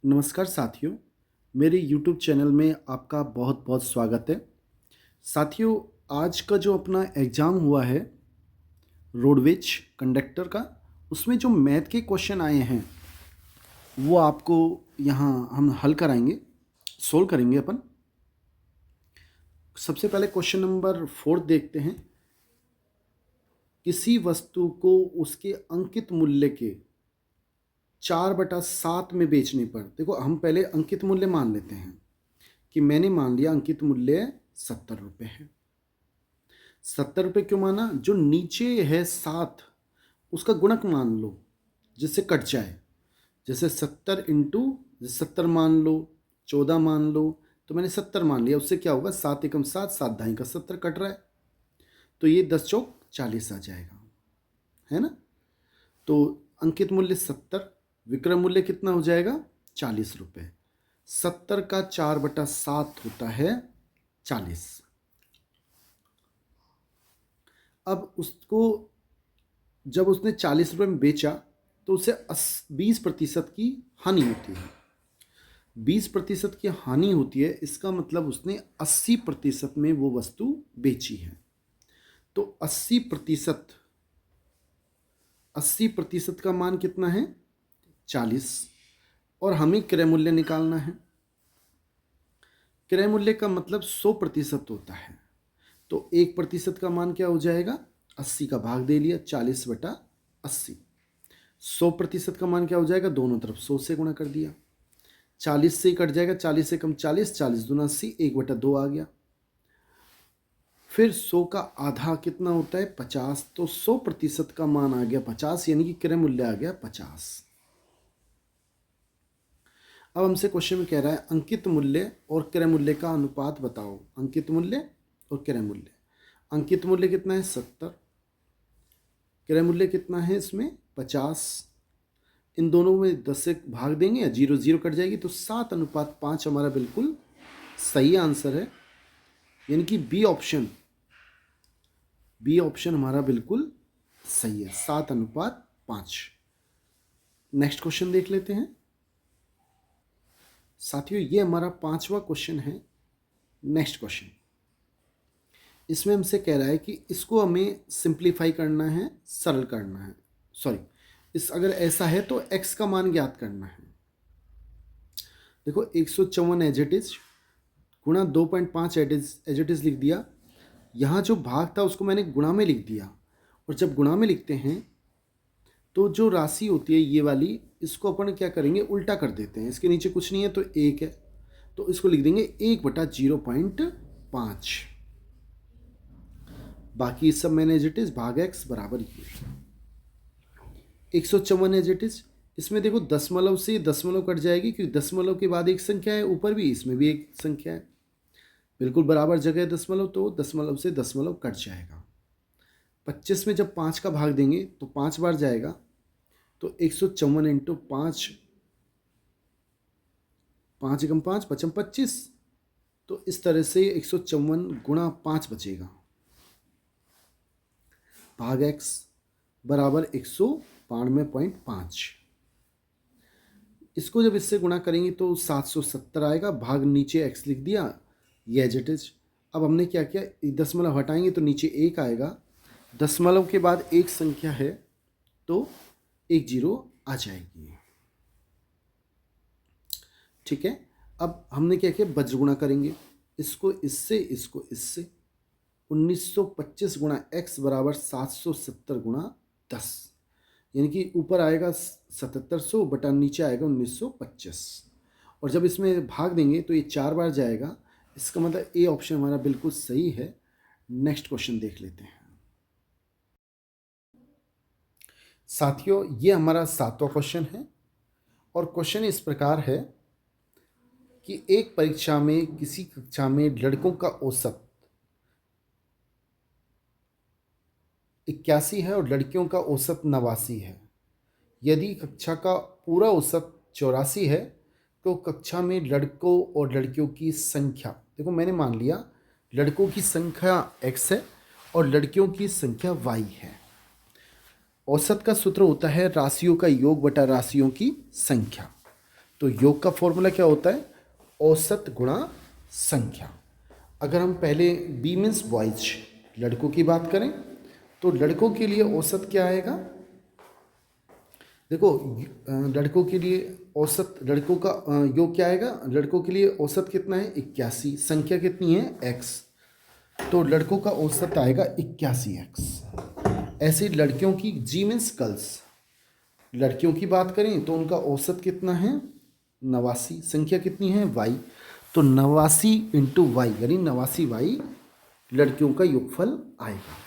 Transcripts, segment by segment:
नमस्कार साथियों, मेरे YouTube चैनल में आपका बहुत बहुत स्वागत है। साथियों, आज का जो अपना एग्ज़ाम हुआ है रोडवेज कंडक्टर का, उसमें जो मैथ के क्वेश्चन आए हैं वो आपको यहाँ हम हल कराएंगे, सोल्व करेंगे अपन। सबसे पहले क्वेश्चन नंबर 4 देखते हैं। किसी वस्तु को उसके अंकित मूल्य के 4/7 में बेचने पर, देखो हम पहले अंकित मूल्य मान लेते हैं कि मैंने मान लिया अंकित मूल्य 70 रुपये है। 70 रुपये क्यों माना? जो नीचे है 7 उसका गुणक मान लो जिससे कट जाए। जैसे 70 इंटू 70 मान लो, 14 मान लो, तो मैंने 70 मान लिया। उससे क्या होगा? 7 एकम 7, 7 ढाई का 70 कट रहा है, तो ये 10 चौक 40 आ जाएगा, है ना। तो अंकित मूल्य 70, विक्रय मूल्य कितना हो जाएगा? 40 रुपये। 70 का 4/7 होता है 40। अब उसको जब उसने 40 रुपये में बेचा तो उसे 20% की हानि होती है। 20% की हानि होती है, इसका मतलब उसने 80% में वो वस्तु बेची है। तो 80% का मान कितना है? 40। और हमें क्रय मूल्य निकालना है। क्रय मूल्य का मतलब 100% होता है। तो 1% का मान क्या हो जाएगा? 80 का भाग दे लिया, 40/80। 100% का मान क्या हो जाएगा? दोनों तरफ 100 से गुणा कर दिया, 40 से ही कट जाएगा। 40 से कम 40, 40 दूना 80, 1/2 आ गया। फिर 100 का आधा कितना होता है? 50। तो 100% का मान आ गया 50, यानी कि क्रय मूल्य आ गया 50। अब हमसे क्वेश्चन में कह रहा है अंकित मूल्य और क्रय मूल्य का अनुपात बताओ। अंकित मूल्य और क्रय मूल्य। अंकित मूल्य कितना है? 70। क्रय मूल्य कितना है इसमें? 50। इन दोनों में 10 से भाग देंगे या 0 0 कट जाएगी, तो 7:5 हमारा बिल्कुल सही आंसर है। यानी कि बी ऑप्शन हमारा बिल्कुल सही है, 7:5। नेक्स्ट क्वेश्चन देख लेते हैं साथियों। ये हमारा 5वां क्वेश्चन है। नेक्स्ट क्वेश्चन, इसमें हमसे कह रहा है कि इसको हमें सिंप्लीफाई करना है, सरल करना है। सॉरी, इस अगर ऐसा है तो x का मान ज्ञात करना है। देखो 154 एज इट इज गुणा 2.5 एज इट इज लिख दिया। यहाँ जो भाग था उसको मैंने गुणा में लिख दिया। और जब गुणा में लिखते हैं तो जो राशि होती है ये वाली, इसको अपन क्या करेंगे? उल्टा कर देते हैं। इसके नीचे कुछ नहीं है तो 1 है, तो इसको लिख देंगे 1/0.5। बाकी सब मैंने एज इट इज भाग x बराबर ये 154 एज इट इज। इसमें देखो दशमलव से दशमलव कट जाएगी, क्योंकि दशमलव के बाद एक संख्या है, ऊपर भी इसमें भी एक संख्या है, बिल्कुल बराबर जगह है दशमलव, तो दशमलव से दशमलव कट जाएगा। 25 में जब 5 का भाग देंगे तो 5 बार जाएगा, तो 154 इंटू 5, 5 एकम 5, 5 25। तो इस तरह से 154 गुणा 5 बचेगा, भाग x बराबर 192.5। इसको जब इससे गुणा करेंगे तो 770 आएगा, भाग नीचे x लिख दिया, ये एज इट इज। अब हमने क्या किया? दशमलव हटाएंगे तो नीचे 1 आएगा, दशमलव के बाद एक संख्या है तो 1 0 आ जाएगी। ठीक है। अब हमने क्या किया? वज्र गुणा करेंगे, इसको इससे, इसको इससे। 1925 गुणा x बराबर 770 गुणा 10, यानी कि ऊपर आएगा 7700 बटा नीचे आएगा 1925। और जब इसमें भाग देंगे तो ये 4 बार जाएगा। इसका मतलब ए ऑप्शन हमारा बिल्कुल सही है। नेक्स्ट क्वेश्चन देख लेते हैं साथियों। ये हमारा 7वां क्वेश्चन है और क्वेश्चन इस प्रकार है कि एक परीक्षा में किसी कक्षा में लड़कों का औसत 81 है और लड़कियों का औसत 89 है। यदि कक्षा का पूरा औसत 84 है तो कक्षा में लड़कों और लड़कियों की संख्या, देखो मैंने मान लिया लड़कों की संख्या x है और लड़कियों की संख्या y है। औसत का सूत्र होता है राशियों का योग बटा राशियों की संख्या। तो योग का फॉर्मूला क्या होता है? औसत गुणा संख्या। अगर हम पहले बी मीन्स बॉयज, लड़कों की बात करें तो लड़कों के लिए औसत क्या आएगा? देखो, लड़कों के लिए औसत, लड़कों का योग क्या आएगा? लड़कों के लिए औसत कितना है? 81। संख्या कितनी है? x। तो लड़कों का औसत आएगा 81x। ऐसे लड़कियों की, जी मीन्स गर्ल्स, लड़कियों की बात करें तो उनका औसत कितना है? 89। संख्या कितनी है? y। तो 89 इंटू वाई यानी 89y लड़कियों का योगफल आएगा।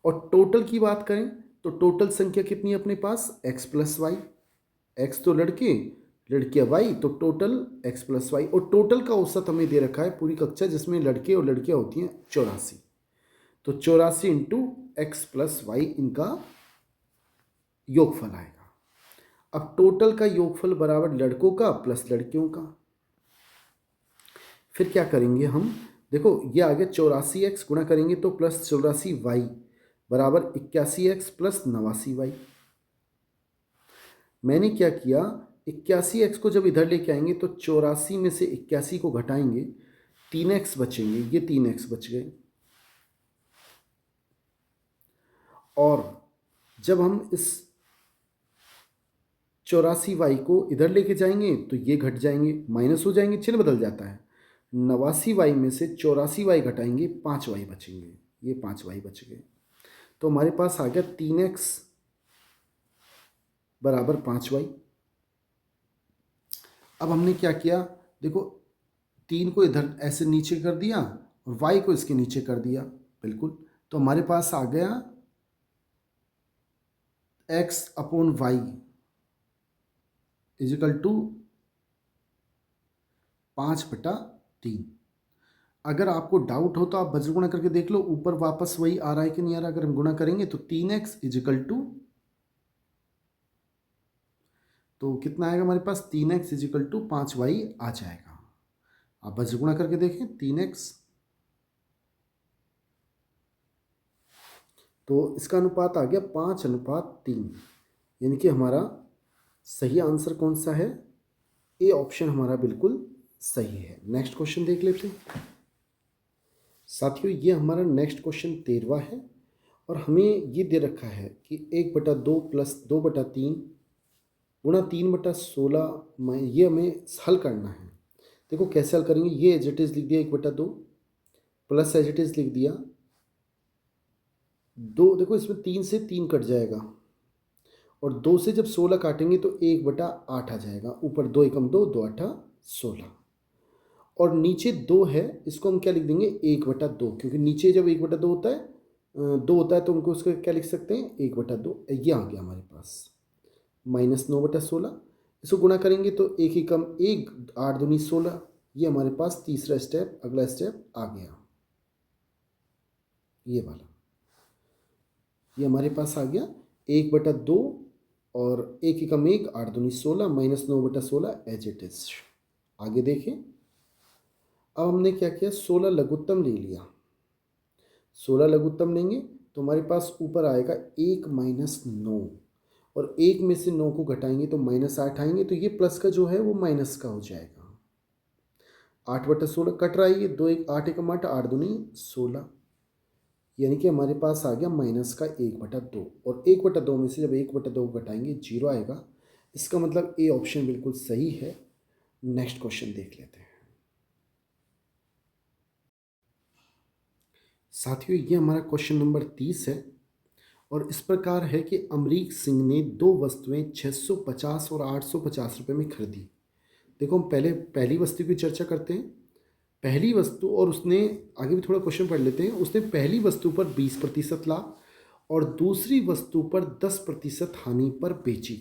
और टोटल की बात करें तो टोटल संख्या कितनी है अपने पास? x plus y. एक्स तो लड़के, लड़कियां वाई, तो टोटल x प्लस वाई। और टोटल का औसत हमें दे रखा है पूरी कक्षा, जिसमें लड़के और लड़कियां होती हैं 84। तो 84 इंटू एक्स प्लस वाई इनका योगफल आएगा। अब टोटल का योगफल बराबर लड़कों का प्लस लड़कियों का। फिर क्या करेंगे हम? देखो, ये आ गया 84x, गुणा करेंगे तो प्लस 84y बराबर 81x प्लस 89y। मैंने क्या किया, 81x को जब इधर लेके आएंगे तो 84 में से 81 को घटाएंगे, 3x बचेंगे, ये 3x बच गए। और जब हम इस 84y को इधर लेके जाएंगे तो ये घट जाएंगे, माइनस हो जाएंगे, चिन्ह बदल जाता है। 89y में से 84y घटाएंगे, 5y बचेंगे, ये 5y बच गए। तो हमारे पास आ गया 3x बराबर 5y। अब हमने क्या किया? देखो, 3 को इधर ऐसे नीचे कर दिया और y को इसके नीचे कर दिया, बिल्कुल। तो हमारे पास आ गया x upon y equal to 5/3। अगर आपको डाउट हो तो आप वज्र गुणा करके देख लो, ऊपर वापस वही आ रहा है कि नहीं आ रहा। अगर हम गुणा करेंगे तो 3x इजिकल टू, तो कितना आएगा हमारे पास? 3x इजिकल टू 5y आ जाएगा। आप वज्र गुणा करके देखें, 3x, तो इसका अनुपात आ गया 5:3। यानी कि हमारा सही आंसर कौन सा है? ए ऑप्शन हमारा बिल्कुल सही है। नेक्स्ट क्वेश्चन देख लेते हैं साथियों। ये हमारा नेक्स्ट क्वेश्चन 13वां है और हमें ये दे रखा है कि 1/2 प्लस 2/3 गुणा 3/16, ये हमें हल करना है। देखो कैसे हल करेंगे, ये एज इट इज लिख दिया 1/2 प्लस एज इट इज लिख दिया 2। देखो इसमें 3 से 3 कट जाएगा और 2 से जब 16 काटेंगे तो 1/8 आ जाएगा। ऊपर 2 एकम 2, 2 8 16। और नीचे 2 है, इसको हम क्या लिख देंगे? 1/2, क्योंकि नीचे जब 1/2 होता है, 2 होता है, तो हमको उसको क्या लिख सकते हैं? 1/2। ये आ गया हमारे पास -9/16। इसको गुणा करेंगे तो 1 एकम 1, 8 दूनी 16। ये हमारे पास तीसरा स्टेप, अगला स्टेप आ गया, ये वाला। ये हमारे पास आ गया 1/2 और 1 एकम 1, 8 दूनी 16, -9/16 एज इट इज। आगे देखें, अब हमने क्या किया? 16 लघुत्तम ले लिया। 16 लघुत्तम लेंगे तो हमारे पास ऊपर आएगा 1 - 9, और 1 में से 9 को घटाएंगे तो -8 आएंगे। तो ये प्लस का जो है वो माइनस का हो जाएगा। 8/16 कट रहा है, ये 2 8 एकम 8, 8 दूनी 16। यानी कि हमारे पास आ गया माइनस का 1/2। और 1/2 में से जब 1/2 घटाएंगे 0 आएगा। इसका मतलब ए ऑप्शन बिल्कुल सही है। नेक्स्ट क्वेश्चन देख लेते हैं साथियों। ये हमारा क्वेश्चन नंबर 30 है और इस प्रकार है कि अमरीक सिंह ने 2 वस्तुएं 650 और 850 रुपये में खरीदी। देखो, हम पहले पहली वस्तु की चर्चा करते हैं। पहली वस्तु, और उसने, आगे भी थोड़ा क्वेश्चन पढ़ लेते हैं, उसने पहली वस्तु पर 20% लाभ और दूसरी वस्तु पर 10% हानि पर बेची।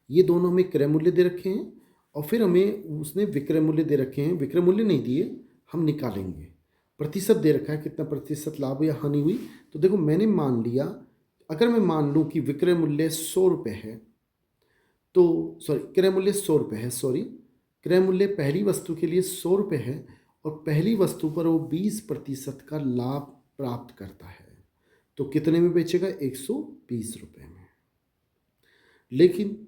ये दोनों हमें क्रय मूल्य दे रखे हैं और फिर हमें उसने विक्रय मूल्य दे रखे हैं। विक्रय मूल्य नहीं दिए, हम निकालेंगे। प्रतिशत दे रखा है, कितना प्रतिशत लाभ या हानि हुई। तो देखो, मैंने मान लिया, अगर मैं मान लूँ कि विक्रय मूल्य 100 रुपये है, तो क्रय मूल्य 100 रुपये है, क्रय मूल्य पहली वस्तु के लिए 100 रुपये है और पहली वस्तु पर वो 20% का लाभ प्राप्त करता है। तो कितने में बेचेगा? 120 रुपये में। लेकिन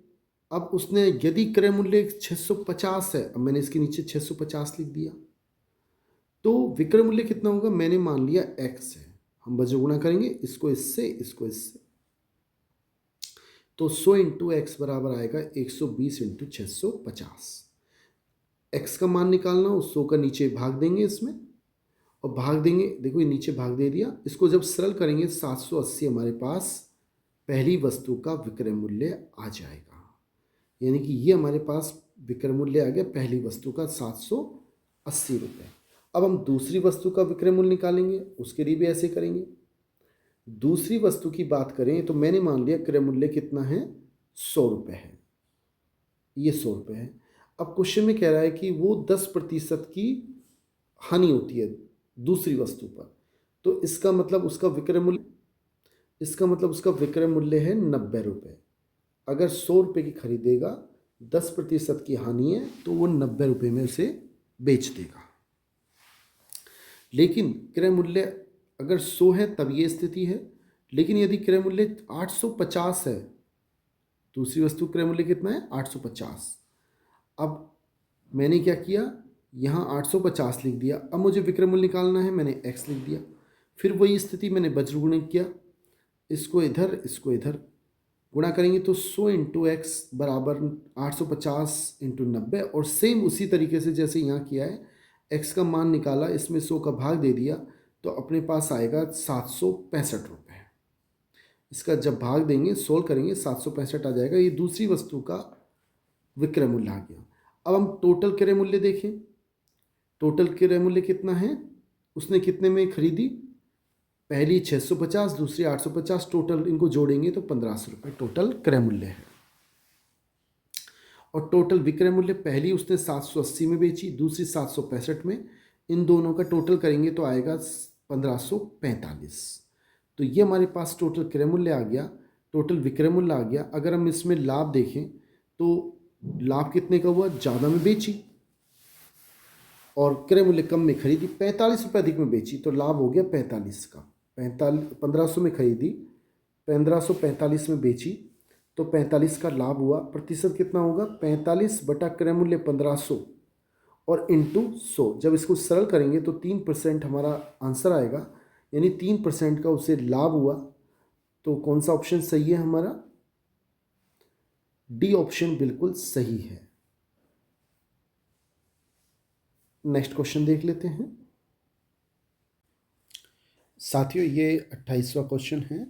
अब उसने यदि क्रय मूल्य 650 है, अब मैंने इसके नीचे 650 लिख दिया, तो विक्रय मूल्य कितना होगा, मैंने मान लिया x है। हम बस गुणा करेंगे इसको इससे, इसको इससे, तो 100 इंटू एक्स बराबर आएगा 120 इंटू 650। एक्स का मान निकालना, उस 100 का नीचे भाग देंगे इसमें और भाग देंगे, देखो ये नीचे भाग दे दिया, इसको जब सरल करेंगे 780 हमारे पास पहली वस्तु का विक्रय मूल्य आ जाएगा। यानी कि ये हमारे पास विक्रय मूल्य आ गया पहली वस्तु का 780 रुपये। अब हम दूसरी वस्तु का विक्रय मूल्य निकालेंगे, उसके लिए भी ऐसे करेंगे। दूसरी वस्तु की बात करें तो मैंने मान लिया क्रय मूल्य कितना है, 100 रुपये है, ये 100 रुपये है। अब क्वेश्चन में कह रहा है कि वो 10% की हानि होती है दूसरी वस्तु पर, तो इसका मतलब उसका विक्रय मूल्य, इसका मतलब उसका विक्रय मूल्य है 90 रुपये। अगर 100 रुपये की खरीदेगा, 10% की हानि है, तो वो 90 रुपये में उसे बेच देगा। लेकिन क्रय मूल्य अगर 100 है तब ये स्थिति है, लेकिन यदि क्रय मूल्य 850 है, दूसरी वस्तु क्रय मूल्य कितना है, 850। अब मैंने क्या किया, यहाँ 850 लिख दिया। अब मुझे विक्रय मूल्य निकालना है, मैंने x लिख दिया। फिर वही स्थिति मैंने वज्रगुणन किया, इसको इधर इसको इधर गुणा करेंगे तो 100 इंटू एक्स बराबर 850 इंटू 90, और सेम उसी तरीके से जैसे यहाँ किया है, x का मान निकाला, इसमें 100 का भाग दे दिया, तो अपने पास आएगा 765 रुपये। इसका जब भाग देंगे, सोल्व करेंगे, 765 आ जाएगा। ये दूसरी वस्तु का विक्रय मूल्य आ गया। अब हम टोटल क्रय मूल्य देखें, टोटल क्रय मूल्य कितना है, उसने कितने में खरीदी, पहली 650, दूसरी 850, टोटल इनको जोड़ेंगे तो 1500 रुपये टोटल क्रय मूल्य है। और टोटल विक्रय मूल्य, पहली उसने 780 में बेची, दूसरी 765 में, इन दोनों का टोटल करेंगे तो आएगा 1545। तो ये हमारे पास टोटल क्रय मूल्य आ गया, टोटल विक्रय मूल्य आ गया। अगर हम इसमें लाभ देखें तो लाभ कितने का हुआ, ज़्यादा में बेची और क्रय मूल्य कम में खरीदी, 45 रुपये अधिक में बेची, तो लाभ हो गया 45 का। 1500 में खरीदी, 1545 में बेची, तो 45 का लाभ हुआ। प्रतिशत कितना होगा, 45 बटा क्रय मूल्य 1500 और इंटू 100। जब इसको सरल करेंगे तो 3% हमारा आंसर आएगा, यानी 3% का उसे लाभ हुआ। तो कौन सा ऑप्शन सही है हमारा, डी ऑप्शन बिल्कुल सही है। नेक्स्ट क्वेश्चन देख लेते हैं साथियों, ये 28वां क्वेश्चन है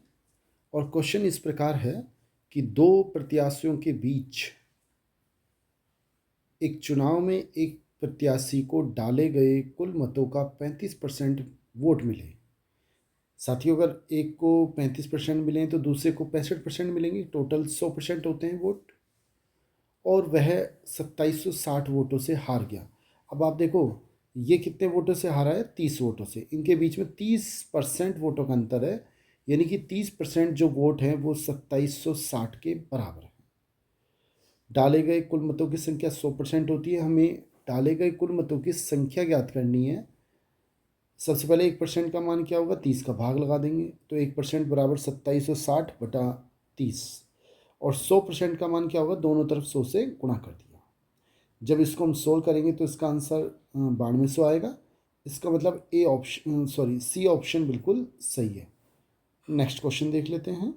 और क्वेश्चन इस प्रकार है कि दो प्रत्याशियों के बीच एक चुनाव में एक प्रत्याशी को डाले गए कुल मतों का 35% वोट मिले। साथियों, अगर एक को 35% मिले तो दूसरे को 65% मिलेंगे, टोटल 100% होते हैं वोट, और वह 2760 वोटों से हार गया। अब आप देखो ये कितने वोटों से हारा है, 30 वोटों से। इनके बीच में 30% वोटों का अंतर है, यानी कि 30% जो वोट हैं वो 2760 के बराबर है। डाले गए कुल मतों की संख्या 100% होती है। हमें डाले गए कुल मतों की संख्या ज्ञात करनी है। सबसे पहले 1% का मान क्या होगा, 30 का भाग लगा देंगे, तो 1% बराबर 2760 बटा 30, और 100% का मान क्या होगा, दोनों तरफ 100 से गुणा कर दिया। जब इसको हम सोल्व करेंगे तो इसका आंसर 9200 आएगा। इसका मतलब A option, sorry C option बिल्कुल सही है। नेक्स्ट क्वेश्चन देख लेते हैं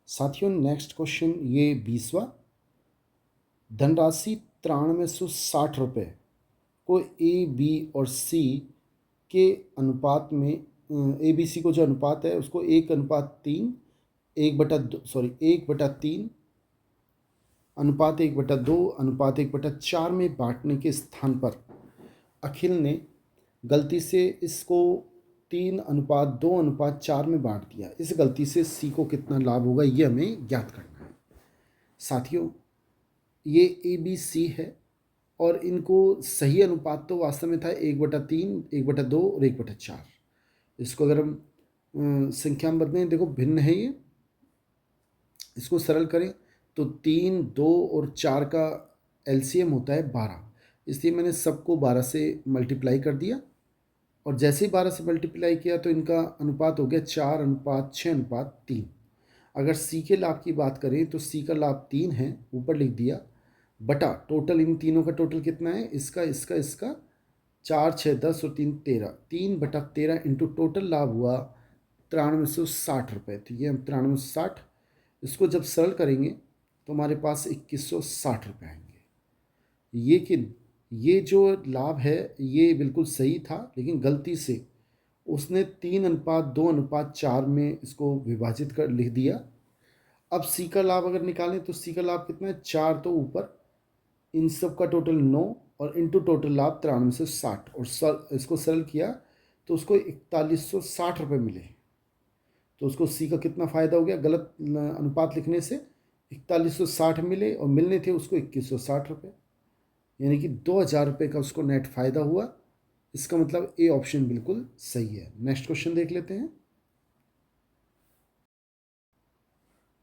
साथियों। नेक्स्ट क्वेश्चन ये 20वां, धनराशि 9360 रुपये को ए बी और सी के अनुपात में, ए बी सी को जो अनुपात है उसको 1:3, 1/3 अनुपात 1/2 अनुपात 1/4 में बांटने के स्थान पर अखिल ने गलती से इसको 3:2:4 में बांट दिया। इस गलती से सी को कितना लाभ होगा, ये हमें ज्ञात करना है। साथियों, ये ए बी सी है और इनको सही अनुपात तो वास्तव में था 1/3, 1/2 और 1/4। इसको अगर हम संख्या में बदलें, देखो भिन्न है ये, इसको सरल करें तो 3, 2 और 4 का एलसीएम होता है 12, इसलिए मैंने सबको 12 से मल्टीप्लाई कर दिया, और जैसे ही 12 से मल्टीप्लाई किया तो इनका अनुपात हो गया 4:6:3। अगर सी के लाभ की बात करें तो सी का लाभ 3 है, ऊपर लिख दिया, बटा टोटल इन तीनों का टोटल कितना है, इसका इसका इसका 4 6 10 और 3 13, 3/13 इंटू टोटल लाभ हुआ 9360 रुपये। तो ये हम 9360, इसको जब सरल करेंगे तो हमारे पास 2160 रुपये आएंगे। ये कि ये जो लाभ है ये बिल्कुल सही था, लेकिन गलती से उसने 3:2:4 में इसको विभाजित कर लिख दिया। अब सी का लाभ अगर निकालें तो सी का लाभ कितना है, 4 तो ऊपर, इन सब का टोटल 9 और इंटू टोटल लाभ 9360, और इसको सरल किया तो उसको 4160 रुपये मिले। तो उसको सी का कितना फ़ायदा हो गया, गलत अनुपात लिखने से 4160 मिले और मिलने थे उसको 2160 रुपये, यानी कि 2000 रुपये का उसको नेट फ़ायदा हुआ। इसका मतलब ए ऑप्शन बिल्कुल सही है। नेक्स्ट क्वेश्चन देख लेते हैं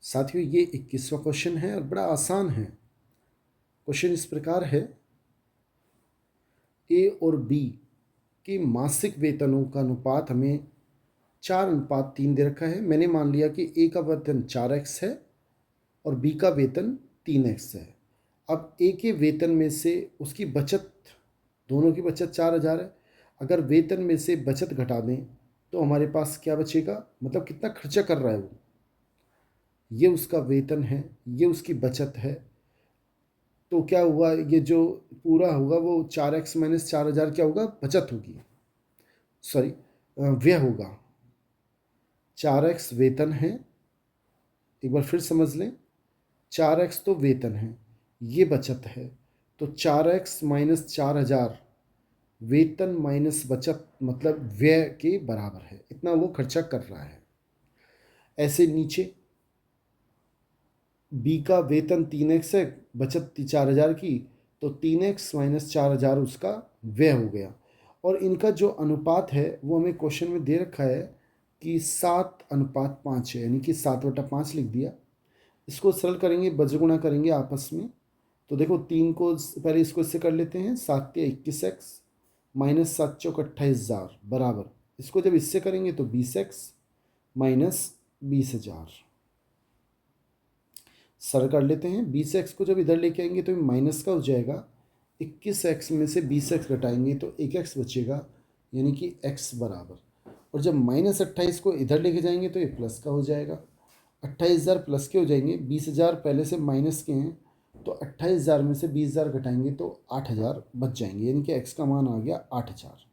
साथियों। ये 21वां क्वेश्चन है और बड़ा आसान है। क्वेश्चन इस प्रकार है, ए और बी के मासिक वेतनों का अनुपात हमें 4:3 दे रखा है। मैंने मान लिया कि ए का वेतन 4x है और बी का वेतन 3x है। अब ए के वेतन में से उसकी बचत, दोनों की बचत 4000 है। अगर वेतन में से बचत घटा दें तो हमारे पास क्या बचेगा, मतलब कितना खर्चा कर रहा है वो, ये उसका वेतन है, ये उसकी बचत है। तो क्या हुआ, ये जो पूरा होगा वो 4x माइनस 4000 क्या होगा, बचत होगी, सॉरी व्यय होगा। 4x वेतन है, एक बार फिर समझ लें, 4x तो वेतन है, ये बचत है। तो 4x माइनस 4000 वेतन माइनस बचत मतलब व्यय के बराबर है, इतना वो खर्चा कर रहा है। ऐसे नीचे बी का वेतन 3x है, बचत थी 4000 की, तो 3x माइनस 4000 उसका व्यय हो गया। और इनका जो अनुपात है वो हमें क्वेश्चन में दे रखा है कि 7:5 है, यानी कि 7/5 लिख दिया। इसको सरल करेंगे, बजगुणा करेंगे आपस में। तो देखो 3 को पहले इसको इससे कर लेते हैं, 7 या 21x माइनस 7 चौक 28,000 बराबर, इसको जब इससे करेंगे तो 20x माइनस 20,000। सरल कर लेते हैं, 20x को जब इधर लेके आएंगे तो माइनस का हो जाएगा, 21x में से 20x घटाएंगे तो 1x बचेगा, यानी कि x बराबर। और जब -28 को इधर लेके जाएंगे तो ये प्लस का हो जाएगा, 28,000 प्लस के हो जाएंगे, 20,000 पहले से माइनस के हैं, तो 28,000 में से 20,000 घटाएंगे तो 8,000 बच जाएंगे, यानी कि x का मान आ गया 8,000।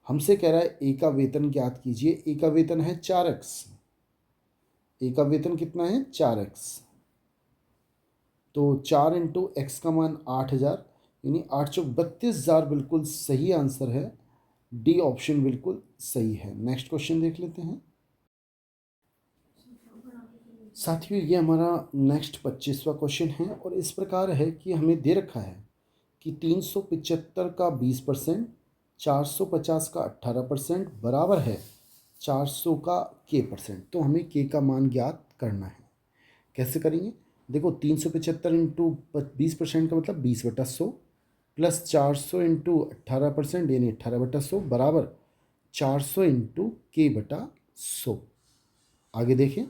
हमसे कह रहा है ए का वेतन ज्ञात कीजिए। ए का वेतन है 4x, ए का वेतन कितना है 4x, तो 4 इंटू एक्स का मान 8,000, यानी 8 चौक 32,000 बिल्कुल सही आंसर है। डी ऑप्शन बिल्कुल सही है। नेक्स्ट क्वेश्चन देख लेते हैं साथियों। ये हमारा नेक्स्ट 25वां क्वेश्चन है और इस प्रकार है कि हमें दे रखा है कि 375 का 20%, 450 का 18% बराबर है 400 का k%। तो हमें k का मान ज्ञात करना है। कैसे करेंगे, देखो 375 इंटू 20% का मतलब 20/100 प्लस 400 इंटू 18% यानी 18/100 बराबर 400 इंटू k/100। आगे देखें,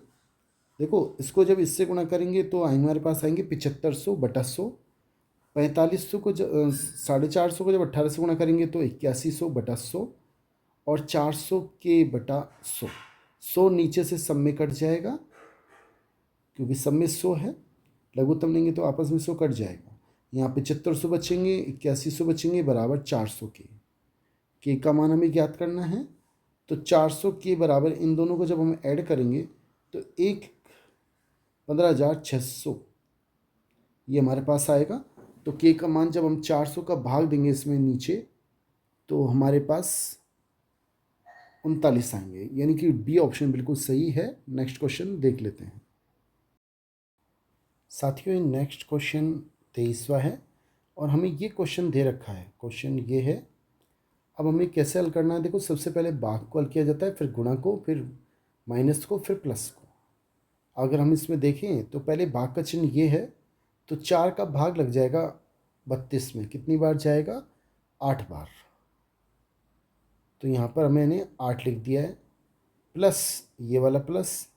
देखो इसको जब इससे गुणा करेंगे तो हमारे पास आएंगे 7500/100, 4500 को 450 को जब 18 से गुणा करेंगे तो 8100/100 और 400 k/100। 100 नीचे से सब में कट जाएगा क्योंकि सब में 100 है, लघुत्तम लेंगे तो आपस में 100 कट जाएगा। यहाँ 7500 बचेंगे, 8100 बचेंगे बराबर 400 के का मान हमें ज्ञात करना है। तो 400 के बराबर इन दोनों को जब हम ऐड करेंगे तो 15,600 ये हमारे पास आएगा। तो के का मान जब हम 400 का भाग देंगे इसमें नीचे तो हमारे पास 39 आएंगे, यानी कि बी ऑप्शन बिल्कुल सही है। नेक्स्ट क्वेश्चन देख लेते हैं साथियों। नेक्स्ट क्वेश्चन 23वां है और हमें ये क्वेश्चन दे रखा है। क्वेश्चन ये है, अब हमें कैसे हल करना है। देखो सबसे पहले भाग को हल किया जाता है, फिर गुणा को, फिर माइनस को, फिर प्लस को। अगर हम इसमें देखें तो पहले भाग का चिन्ह ये है, तो 4 का भाग लग जाएगा 32 में, कितनी बार जाएगा 8 बार। तो यहाँ पर मैंने 8 लिख दिया है, प्लस ये वाला प्लस,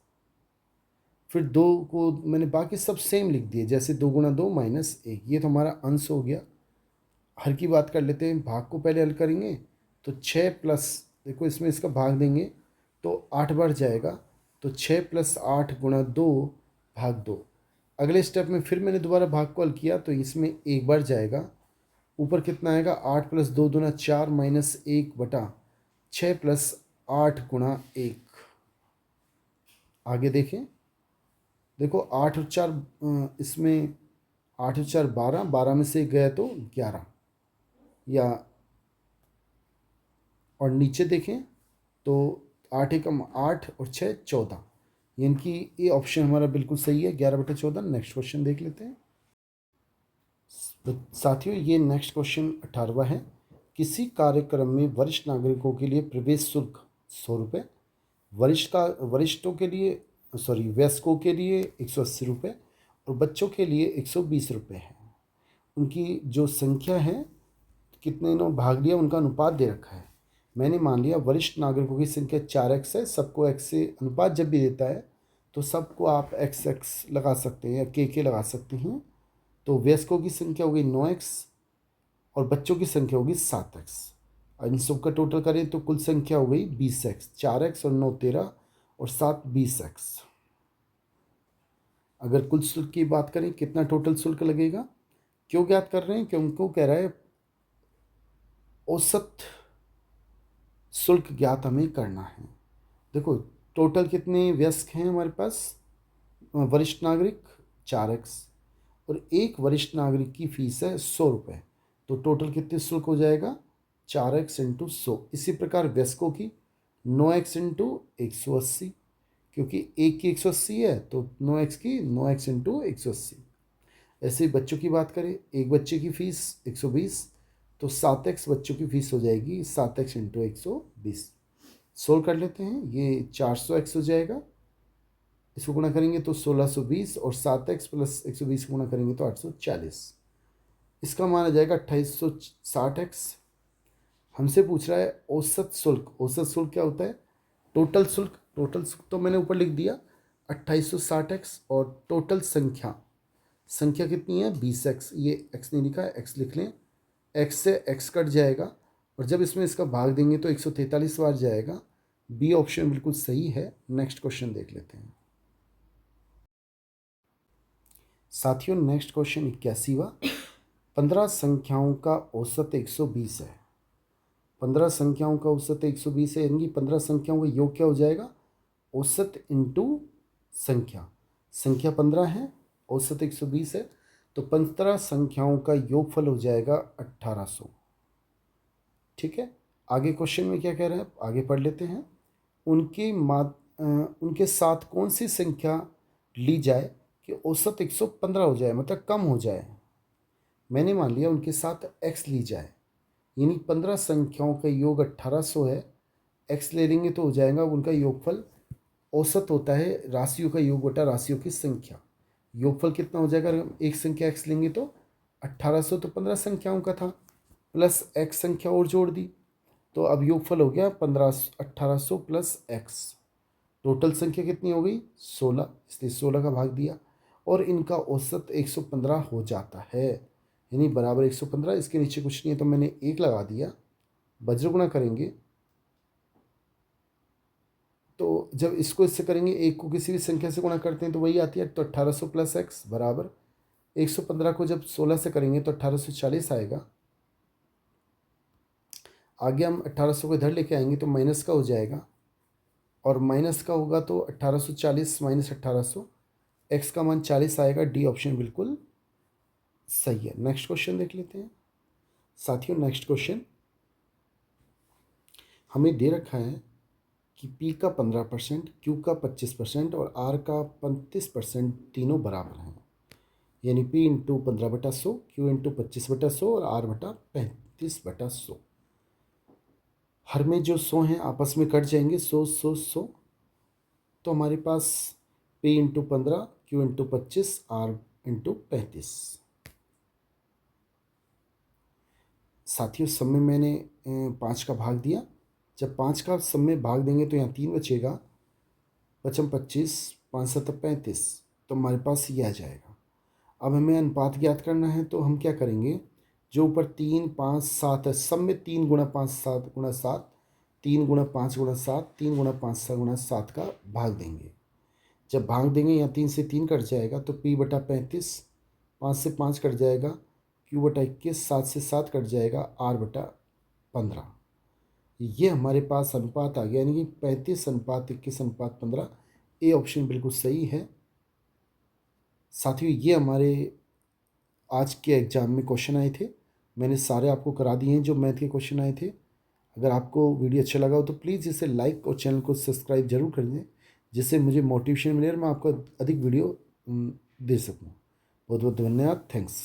फिर 2 को मैंने बाकी सब सेम लिख दिए, जैसे 2 गुणा 2 माइनस 1, ये तो हमारा अंश हो गया। हर की बात कर लेते हैं, भाग को पहले हल करेंगे तो 6 प्लस, देखो इसमें इसका भाग देंगे तो 8 बढ़ जाएगा, तो 6 प्लस 8 गुणा 2 भाग 2। अगले स्टेप में फिर मैंने दोबारा भाग को हल किया तो इसमें 1 बढ़ जाएगा, ऊपर कितना आएगा 8 प्लस 2 दूना 4 माइनस 1 बटा 6 प्लस 8 गुणा 1। आगे देखें, देखो 8 और 4, इसमें 8 और 4 12, 12 में से 1 गया तो 11, या और नीचे देखें तो 8 एकम 8 और 6 14, यानी कि ये ऑप्शन हमारा बिल्कुल सही है, 11/14। नेक्स्ट क्वेश्चन देख लेते हैं। तो साथियों, ये नेक्स्ट क्वेश्चन 18वां है। किसी कार्यक्रम में वरिष्ठ नागरिकों के लिए प्रवेश शुल्क 100 रुपये, वरिष्ठों के लिए वयस्कों के लिए 180 रुपये और बच्चों के लिए 120 रुपये है। उनकी जो संख्या है, कितने ने भाग लिया, उनका अनुपात दे रखा है। मैंने मान लिया वरिष्ठ नागरिकों की संख्या 4x है, सबको x से अनुपात जब भी देता है तो सबको आप x लगा सकते हैं या k लगा सकते हैं। तो वयस्कों की संख्या होगी 9x और बच्चों की संख्या होगी 7x। इन सब का टोटल करें तो कुल संख्या हो गई 20x, 4x और 9 13 और 7 20x। अगर कुल शुल्क की बात करें, कितना टोटल शुल्क लगेगा, क्यों ज्ञात कर रहे हैं, क्योंकि कह रहा है औसत शुल्क ज्ञात हमें करना है। देखो टोटल कितने वयस्क हैं हमारे पास, वरिष्ठ नागरिक 4x और एक वरिष्ठ नागरिक की फीस है 100 रुपये, तो टोटल कितने शुल्क हो जाएगा 4x इंटू 100। इसी प्रकार वयस्कों की 9x इंटू 180, क्योंकि एक की 180 है तो 9x की 9x इंटू 180। ऐसे ही बच्चों की बात करें, एक बच्चे की फ़ीस 120, तो 7x बच्चों की फ़ीस हो जाएगी 7x इंटू 120। सोल्व कर लेते हैं, ये 400x हो जाएगा, इसको गुणा करेंगे तो 1620 और 7x प्लस 120 गुणा करेंगे तो 840। इसका मान आ जाएगा 2860x। हमसे पूछ रहा है औसत शुल्क। औसत शुल्क क्या होता है, टोटल शुल्क। टोटल शुल्क तो मैंने ऊपर लिख दिया 2860x, और टोटल संख्या कितनी है 20x, ये x नहीं लिखा है, x लिख लें, x से x कट जाएगा और जब इसमें इसका भाग देंगे तो 143 बार जाएगा। बी ऑप्शन बिल्कुल सही है। नेक्स्ट क्वेश्चन देख लेते हैं साथियों। Next question 81वां। 15 संख्याओं का औसत 120 है। 15 संख्याओं का औसत 120 है, यानी 15 संख्याओं का योग क्या हो जाएगा, औसत इंटू संख्या। संख्या 15 है, औसत 120 है, तो 15 संख्याओं का योगफल हो जाएगा 1800। ठीक है, आगे क्वेश्चन में क्या कह रहे हैं, आगे पढ़ लेते हैं। उनके साथ कौन सी संख्या ली जाए कि औसत 115 हो जाए, मतलब कम हो जाए। मैंने मान लिया उनके साथ x ली जाए, यानी 15 संख्याओं का योग 1800 है, x ले लेंगे तो हो जाएगा उनका योगफल। औसत होता है राशियों का योग बटा राशियों की संख्या। योगफल कितना हो जाएगा, अगर हम एक संख्या x लेंगे तो 1800, तो 15 संख्याओं का था, प्लस x संख्या और जोड़ दी, तो अब योगफल हो गया 1800 प्लस x। टोटल संख्या कितनी हो गई 16, इसलिए 16 का भाग दिया और इनका औसत 115 हो जाता है, यानी बराबर 115। इसके नीचे कुछ नहीं है तो मैंने 1 लगा दिया। वज्र गुणा करेंगे तो जब इसको इससे करेंगे, 1 को किसी भी संख्या से गुणा करते हैं तो वही आती है, तो 1800 प्लस एक्स बराबर 115 को जब 16 से करेंगे तो 1840 आएगा। आगे हम 1800 को इधर लेके आएंगे तो माइनस का हो जाएगा, और माइनस का होगा तो 1840 माइनस 1800, एक्स का मान 40 आएगा। डी ऑप्शन बिल्कुल सही है। नेक्स्ट क्वेश्चन देख लेते हैं साथियों। नेक्स्ट क्वेश्चन हमें दे रखा है कि P का 15%, Q का 25% और R का 35% तीनों बराबर हैं, यानी P इंटू 15/100, Q इंटू 25/100 और R बटा 35/100। हर में जो 100 हैं आपस में कट जाएंगे, 100 100 100, तो हमारे पास P into 15, Q into 25, R into 35। साथियों सब में मैंने 5 का भाग दिया। जब 5 का सब में भाग देंगे तो यहाँ 3 बचेगा, 25, 5 7 35, तो हमारे पास ये आ जाएगा। अब हमें अनुपात ज्ञात करना है, तो हम क्या करेंगे, जो ऊपर 3 5 7 है, सब में 3 गुणा 5 7 गुणा 7, 3 गुणा 5 गुणा 7, 3 गुणा 5 7 गुणा 7 का भाग देंगे। जब भाग देंगे यहाँ 3 से 3 कट जाएगा, तो p बटा 35, 5 से 5 कट जाएगा, q बटा 21, 7 से 7 कट जाएगा, r बटा 15। ये हमारे पास अनुपात आ गया, यानी कि 35:21:15। ए ऑप्शन बिल्कुल सही है। साथियों, ये हमारे आज के एग्ज़ाम में क्वेश्चन आए थे। मैंने सारे आपको करा दिए हैं जो मैथ के क्वेश्चन आए थे। अगर आपको वीडियो अच्छा लगा हो तो प्लीज़ इसे लाइक और चैनल को सब्सक्राइब जरूर कर दें, जिससे मुझे मोटिवेशन मिले और मैं आपको अधिक वीडियो दे सकूँ। बहुत बहुत धन्यवाद। थैंक्स।